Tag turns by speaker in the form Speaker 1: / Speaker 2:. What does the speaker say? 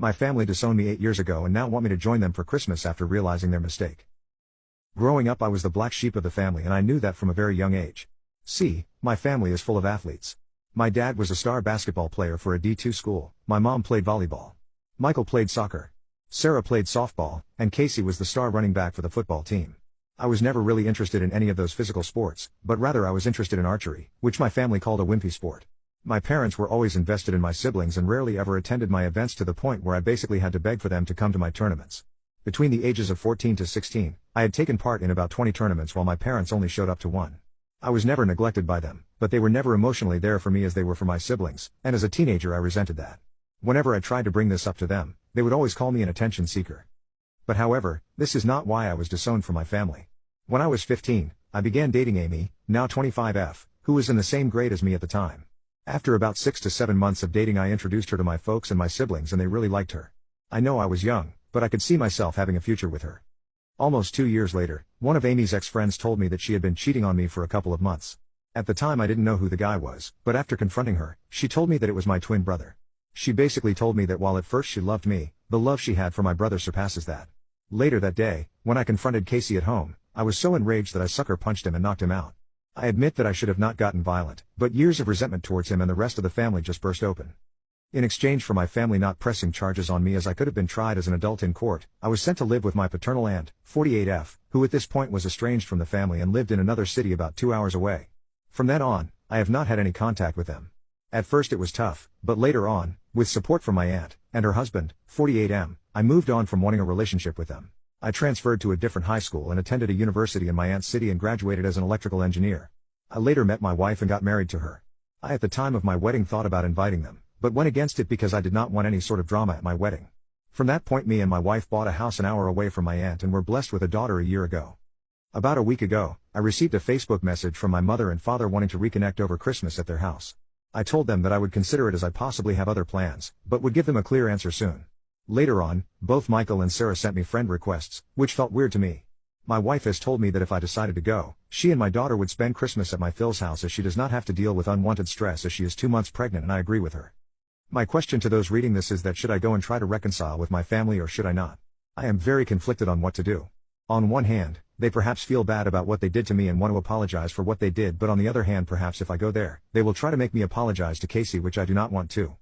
Speaker 1: My family disowned me 8 years ago and now want me to join them for Christmas after realizing their mistake. Growing up I was the black sheep of the family and I knew that from a very young age. See, my family is full of athletes. My dad was a star basketball player for a D2 school, my mom played volleyball. Michael played soccer. Sarah played softball, and Casey was the star running back for the football team. I was never really interested in any of those physical sports, but rather I was interested in archery, which my family called a wimpy sport. My parents were always invested in my siblings and rarely ever attended my events to the point where I basically had to beg for them to come to my tournaments. Between the ages of 14 to 16, I had taken part in about 20 tournaments while my parents only showed up to one. I was never neglected by them, but they were never emotionally there for me as they were for my siblings, and as a teenager I resented that. Whenever I tried to bring this up to them, they would always call me an attention seeker. But however, this is not why I was disowned from my family. When I was 15, I began dating Amy, now 25F, who was in the same grade as me at the time. After about 6 to 7 months of dating I introduced her to my folks and my siblings and they really liked her. I know I was young, but I could see myself having a future with her. Almost 2 years later, one of Amy's ex-friends told me that she had been cheating on me for a couple of months. At the time I didn't know who the guy was, but after confronting her, she told me that it was my twin brother. She basically told me that while at first she loved me, the love she had for my brother surpasses that. Later that day, when I confronted Casey at home, I was so enraged that I sucker punched him and knocked him out. I admit that I should have not gotten violent, but years of resentment towards him and the rest of the family just burst open. In exchange for my family not pressing charges on me as I could have been tried as an adult in court, I was sent to live with my paternal aunt, 48F, who at this point was estranged from the family and lived in another city about 2 hours away. From then on, I have not had any contact with them. At first it was tough, but later on, with support from my aunt, and her husband, 48M, I moved on from wanting a relationship with them. I transferred to a different high school and attended a university in my aunt's city and graduated as an electrical engineer. I later met my wife and got married to her. I at the time of my wedding thought about inviting them, but went against it because I did not want any sort of drama at my wedding. From that point me and my wife bought a house an hour away from my aunt and were blessed with a daughter a year ago. About a week ago, I received a Facebook message from my mother and father wanting to reconnect over Christmas at their house. I told them that I would consider it as I possibly have other plans, but would give them a clear answer soon. Later on, both Michael and Sarah sent me friend requests, which felt weird to me. My wife has told me that if I decided to go, she and my daughter would spend Christmas at my Phil's house as she does not have to deal with unwanted stress as she is 2 months pregnant, and I agree with her. My question to those reading this is that should I go and try to reconcile with my family or should I not? I am very conflicted on what to do. On one hand, they perhaps feel bad about what they did to me and want to apologize for what they did, but on the other hand perhaps if I go there, they will try to make me apologize to Casey, which I do not want to.